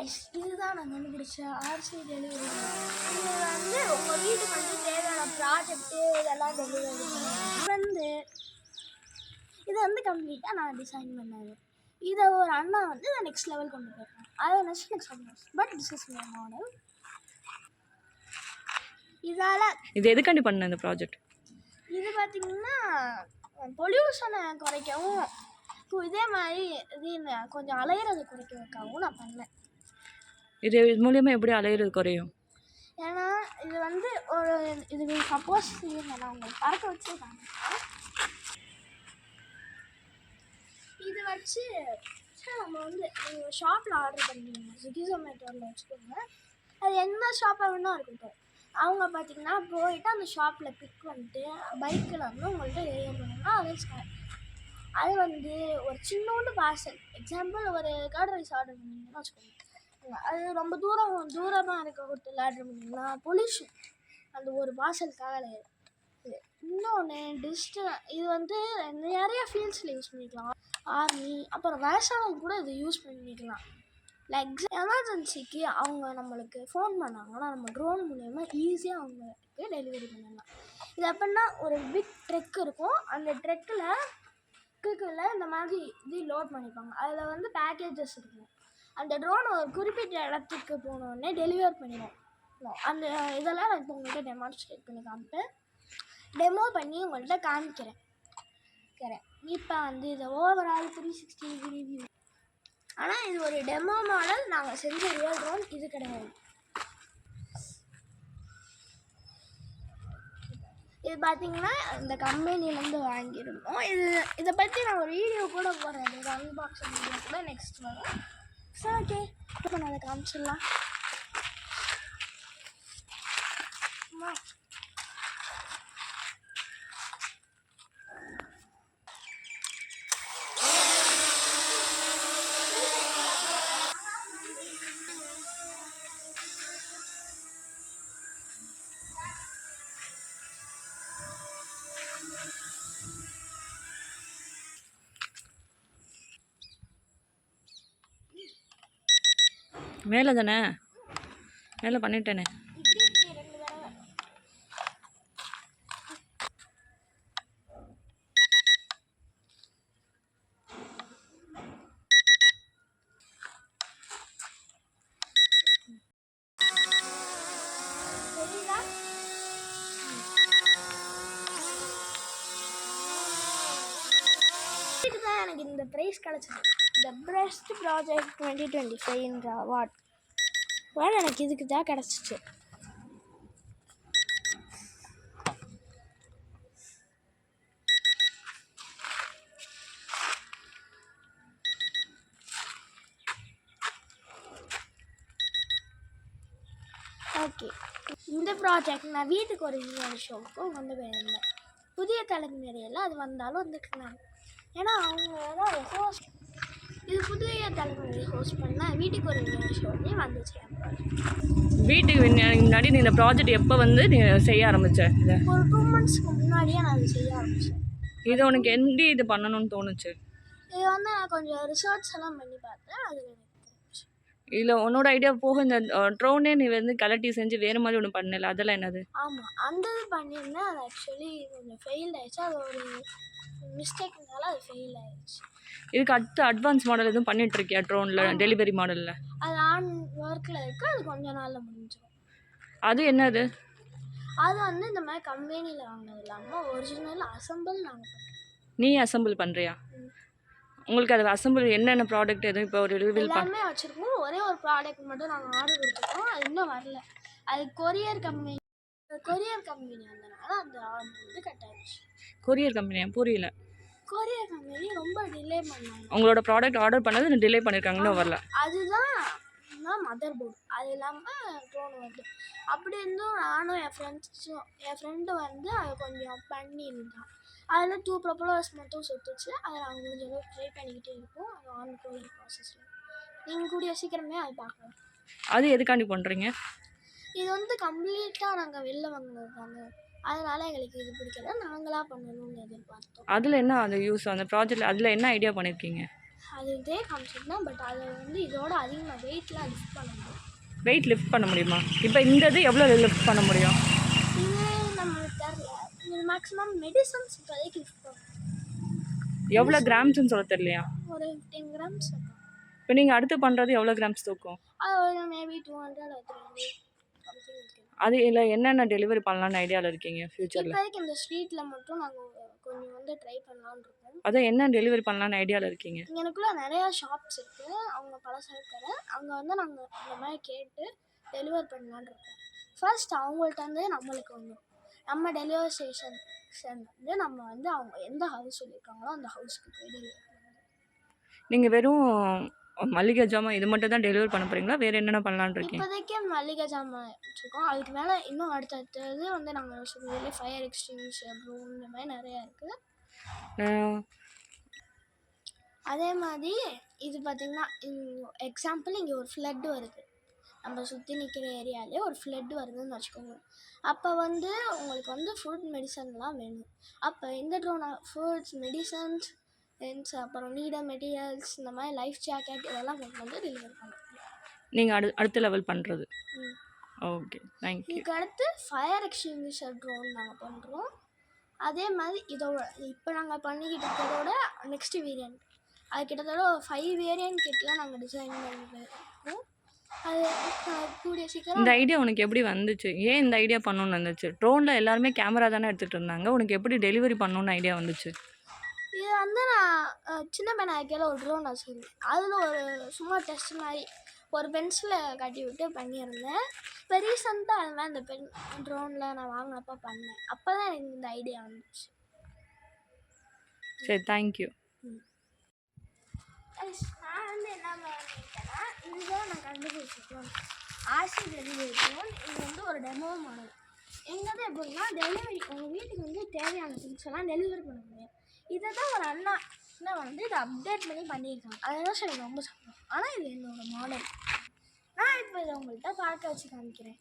Guys, இதுதான் நான் கண்டுபிடிச்ச ஆர்சி டெலிவரி. இது வந்து உங்கள் வீட்டுக்கு வந்து தேவையான ப்ராஜெக்ட்டு இதெல்லாம் டெலிவரி வந்து இது வந்து கம்ப்ளீட்டாக நான் டிசைன் பண்ணது. இதை ஒரு அண்ணா வந்து இதை நெக்ஸ்ட் லெவல் கொண்டு போயிருக்கேன். அதை next but this is my model. இதால் இது எதுக்காண்டி பண்ண இந்த ப்ராஜெக்ட்? இது பார்த்திங்கன்னா பொல்யூஷனை குறைக்கவும் இதே மாதிரி இது கொஞ்சம் அலையிறது குறைக்க வைக்கவும் நான் பண்ணேன். இது மூலியமாக எப்படி அலையிறது குறையும்? ஏன்னா இது வந்து ஒரு இது சப்போஸ் நான் உங்களுக்கு பறக்க வச்சு காமிக்கிறேன். இது வச்சு நம்ம வந்து நீங்கள் ஷாப்பில் ஆர்டர் பண்ணுவீங்க, ஸ்விக்கி ஜொமேட்டோவில் வச்சுக்கோங்க. அது என்ன ஷாப்பாக வேணால் இருக்கட்டும். அவங்க பார்த்திங்கன்னா போயிட்டு அந்த ஷாப்பில் பிக் பண்ணிட்டு பைக்கில் வந்து உங்கள்கிட்ட ஏரியா பண்ணணும்னா அது வந்து ஒரு சின்னோண்டு பார்சல். எக்ஸாம்பிள் ஒரு கர்ட் ரைஸ் ஆர்டர் பண்ணிங்கன்னா வச்சுக்கோங்க, அது ரொம்ப தூரமாக இருக்க ஹோட்டலில் ஆர்டர் பண்ணிங்கன்னா பொல்யூஷன் அந்த ஒரு பார்சலுக்காக. இன்னொன்று இது வந்து நிறைய ஃபீல்ட்ஸில் யூஸ் பண்ணிக்கலாம். ஆர்மி அப்புறம் விவசாயம் கூட இது யூஸ் பண்ணிக்கலாம். லைக் எமர்ஜென்சிக்கு அவங்க நம்மளுக்கு ஃபோன் பண்ணாங்கன்னா நம்ம ட்ரோன் மூலயமா ஈஸியாக அவங்களுக்கு டெலிவரி பண்ணலாம். இது எப்படின்னா ஒரு பிக் ட்ரக் இருக்கும், அந்த ட்ரக்கில் இந்த மாதிரி இது லோட் பண்ணிப்பாங்க. அதில் வந்து பேக்கேஜஸ் இருக்கும். அந்த ட்ரோன் ஒரு குறிப்பிட்ட இடத்துக்கு போனோடனே டெலிவர் பண்ணிடும். அந்த இதெல்லாம் நான் இப்போ உங்கள்கிட்ட டெமான்ஸ்ட்ரேட் பண்ணி காமிப்பேன். டெமோ பண்ணி உங்கள்கிட்ட காமிக்கிறேன். இப்போ வந்து இதை ஓவரால் 360 ரிவ்யூ. ஆனால் இது ஒரு டெமோ மாடல், நாங்கள் செஞ்ச ரியல் ட்ரோன் இது கிடையாது. இது பார்த்திங்கன்னா இந்த கம்பெனிலேருந்து வாங்கியிருந்தோம். இதை பற்றி நான் ஒரு வீடியோ கூட போடுறேன். இது அன்பாக்சிங் வீடியோ கூட நெக்ஸ்ட் வரும். சரி, ஓகே, இப்போ நான் அதை காமிச்சிடலாம். மேலே தானே, மேலே பண்ணிட்டேனே. எனக்கு இந்த ப்ரைஸ் கிடச்சிது, த பெஸ்ட் ப்ராஜெக்ட் 2025 அவார்ட். எனக்கு இதுக்கு தான் கிடச்சிச்சு. ஓகே, இந்த ப்ராஜெக்ட் நான் வீட்டுக்கு ஒரு ஷோவுக்கும் கொண்டு போயிருந்தேன். புதிய தலைமுறையில் அது வந்தாலும் வந்துக்கலாம். ஏன்னா அவங்க தான் ஹோஸ்ட். இது புதிய தலைமுறை ஹோஸ்ட் பண்ணால் வீட்டுக்கு ஒரு ஷோவே வந்துச்சு. வீட்டுக்கு முன்னாடி நீ இந்த ப்ராஜெக்ட் எப்போ வந்து நீ செய்ய ஆரம்பித்த? ஒரு 2 monthsக்கு முன்னாடியே நான் அதை செய்ய ஆரம்பித்தேன். இது உனக்கு எப்படி இது பண்ணணும்னு தோணுச்சு? இது வந்து நான் கொஞ்சம் ரிசர்ச் எல்லாம் பண்ணி பார்த்தேன். அதில் இதில் உன்னோட ஐடியா போக இந்த ட்ரோனே நீ வந்து கலட்டி செஞ்சு வேறு மாதிரி ஒன்று பண்ணல, அதெல்லாம் என்னது? ஆமாம், அந்த இது பண்ணியிருந்தேன். அது ஆக்சுவலி கொஞ்சம் ஃபெயில் ஆகிடுச்சு. அது ஒரு மிஸ்டேக்னால அது ஃபெயில் ஆகிடுச்சு. இதுக்கு அடுத்து அட்வான்ஸ் மாடல் எதுவும் பண்ணிகிட்ருக்கியா ட்ரோனில், டெலிவரி மாடலில்? அது ஆன் ஒர்க்கில் இருக்குது. அது கொஞ்சம் நாளில் முடிஞ்சிடும். அது என்னது? அது வந்து இந்த மாதிரி கம்பெனியில் வாங்கினது இல்லாமல் ஒரிஜினல் அசம்பிள் நாங்கள் பண்ணுறோம். நீ அசம்பிள் பண்ணுறியா? உங்களுக்கு அது அசம்பிள் என்னென்ன ப்ராடக்ட் எதுவும் இப்போ ஒரு ரிவீல் எல்லாமே வச்சுருக்கோம். ஒரே ஒரு ப்ராடக்ட் மட்டும் நாங்கள் ஆர்டர் கொடுத்துருக்கோம். அது இன்னும் வரல. அது கொரியர் கம்பெனி வந்தனால அந்த ஆர்டர் வந்து கட் ஆகிடுச்சு. கொரியர் கம்பெனியா? புரியல. கொரியர் கம்பெனி ரொம்ப டிலே பண்ணாங்க. உங்களோட ப்ராடக்ட் ஆர்டர் பண்ணது டிலே பண்ணியிருக்காங்க, இன்னும் வரல. அதுதான் மதர் போர்டு. அது இல்லாமல் ட்ரோன் வருது. அப்படி இருந்தும் நானும் என் ஃப்ரெண்டு வந்து அதை கொஞ்சம் பண்ணியிருந்தான். அதில் 2 ப்ரொப்பலர்ஸ் மட்டும் சுட்டுச்சு. அதை நாங்கள் முடிஞ்ச அளவுக்கு ட்ரை பண்ணிக்கிட்டே இருக்கோம். அது ஆன் கோயிங் ப்ராசஸில். நீங்கள் கூடிய சீக்கிரமே அது பார்க்கலாம். அது எதுக்காண்டி பண்ணுறீங்க? இது வந்து கம்ப்ளீட்டாக நாங்கள் வெளில வாங்கினது தாங்க. அதனால் எங்களுக்கு இது பிடிக்கல, நாங்களாக பண்ணணும்னு எதிர்பார்த்தோம். அதில் என்ன அந்த யூஸ் அந்த ப்ராஜெக்டில் அதில் என்ன ஐடியா பண்ணியிருக்கீங்க? அது இதே கான்செப்ட் தான், பட் அதை வந்து இதோட அதிகமாக வெயிட்லாம் லிஃப்ட் பண்ண முடியும். வெயிட் லிஃப்ட் பண்ண முடியுமா? இப்போ இந்த இது எவ்வளோ லிஃப்ட் பண்ண முடியும்? இது நம்மளுக்கு தெரியல. இது மேக்ஸிமம் மெடிசன்ஸ் இப்போதைக்கு லிஃப்ட் பண்ணும். எவ்வளோ கிராம்ஸ்ன்னு சொல்ல தெரியலையா? ஒரு 15 கிராம்ஸ் இருக்கும். இப்போ நீங்கள் அடுத்து பண்ணுறது எவ்வளோ கிராம்ஸ் தூக்கும்? அது ஒரு மேபி 200 or 300 சம்திங் இருக்கு. அது இல்லை என்னென்ன டெலிவரி பண்ணலான்னு ஐடியாவில் இருக்கீங்க ஃப்யூச்சரில்? இப்போதைக்கு இந்த ஸ்ட்ரீட்டில் மட்டும் நாங்கள் கொஞ்சம் வந்து ட்ரை பண்ணலான்னு இருக்கோம். அதான் என்ன டெலிவரி பண்ணலான்னு ஐடியாவில் இருக்கீங்க? எனக்குள்ள நிறையா ஷாப்ஸ் இருக்குது, அவங்க பலசரக்கு கடை. அங்கே வந்து நாங்கள் இந்த மாதிரி கேட்டு டெலிவர் பண்ணலான்னு இருக்கோம். ஃபர்ஸ்ட் அவங்கள்ட்ட வந்து நம்மளுக்கு வந்து நம்ம டெலிவரி ஸ்டேஷன் வந்து நம்ம வந்து அவங்க எந்த ஹவுஸ் சொல்லியிருக்காங்களோ அந்த ஹவுஸ்க்கு போய் டெலிவரி பண்ணுவோம். நீங்கள் வெறும் மளிகை ஜாமான் இது மட்டும் தான் டெலிவரி பண்ண போகிறீங்களா? வேறு என்னென்ன பண்ணலான்னு இருக்கீங்க? இப்போதைக்கு மளிகை ஜாமான் வச்சுருக்கோம். அதுக்கு மேலே இன்னும் அடுத்தடுத்தது வந்து நாங்கள் சொல்லுறதுல ஃபயர் எக்ஸ்டிங்ஷர் ரூம் இந்த மாதிரி நிறையா இருக்குது. அதே மாதிரி இது பார்த்திங்கன்னா எக்ஸாம்பிள் இங்கே ஒரு ஃப்ளட் வருது, நம்ம சுற்றி நிற்கிற ஏரியாவிலே ஒரு ஃப்ளட் வருதுன்னு வச்சுக்கோங்க. அப்போ வந்து உங்களுக்கு வந்து ஃபுட் மெடிசன்லாம் வேணும். அப்போ இந்த ட்ரோன் ஃபுட்ஸ் மெடிசன்ஸ் அப்புறம் நீடர் மெட்டீரியல்ஸ் இந்த மாதிரி லைஃப் ஜாக்கெட் இதெல்லாம் கொண்டு வந்து டெலிவரி பண்ணுவோம். நீங்கள் அடுத்த லெவல் பண்ணுறது. Okay, thank you. இதுக்கு அடுத்து ஃபயர் எக்ஸ்டிங்விஷர் ட்ரோன் நாங்கள் பண்ணுறோம். அதே மாதிரி இதோட இப்போ நாங்கள் பண்ணிக்கிட்டு இருக்கிறதோட நெக்ஸ்ட் வேரியண்ட் அது கிட்டத்தட்ட 5 வேரியண்ட் கிட்டலாம் நாங்கள் டிசைன் பண்ணிருக்கோம். அது கூடிய சீக்கிரம். இந்த ஐடியா உனக்கு எப்படி வந்துச்சு? ஏன் இந்த ஐடியா பண்ணணும்னு வந்துச்சு? ட்ரோனில் எல்லாருமே கேமரா தானே எடுத்துகிட்டு இருந்தாங்க, உனக்கு எப்படி டெலிவரி பண்ணணுன்னு ஐடியா வந்துச்சு? இது வந்து நான் சின்ன பையனை ஆக்கியால ஒரு ட்ரோன் வச்சுருந்தேன். அதில் ஒரு சும்மா டெஸ்ட் மாதிரி ஒரு பென்சிலில் கட்டி விட்டு பண்ணியிருந்தேன். இப்போ ரீசெண்டாக அது மாதிரி இந்த ட்ரோனில் நான் வாங்கினப்போ பண்ணேன். அப்போ தான் எனக்கு இந்த ஐடியா வந்துச்சு. சரி, தேங்க்யூ. நான் வந்து என்ன பண்ணிட்டேன்னா இதுதான் நான் கண்டுபிடிச்சிருக்கேன். Acid delivery drone. இது வந்து ஒரு டெமோ மாடல். எங்கே எப்படின்னா டெலிவரி உங்கள் வீட்டுக்கு வந்து தேவையான திங்ஸ் எல்லாம் டெலிவரி பண்ண முடியும். இதை தான் ஒரு அண்ணா வந்து இதை அப்டேட் பண்ணியிருக்காங்க. அதெல்லாம் சரி ரொம்ப சந்தோஷம். ஆனால் இது என்னோடய மாடல். நான் இப்போ இதை உங்கள்கிட்ட பார்க்க வச்சு காமிக்கிறேன்.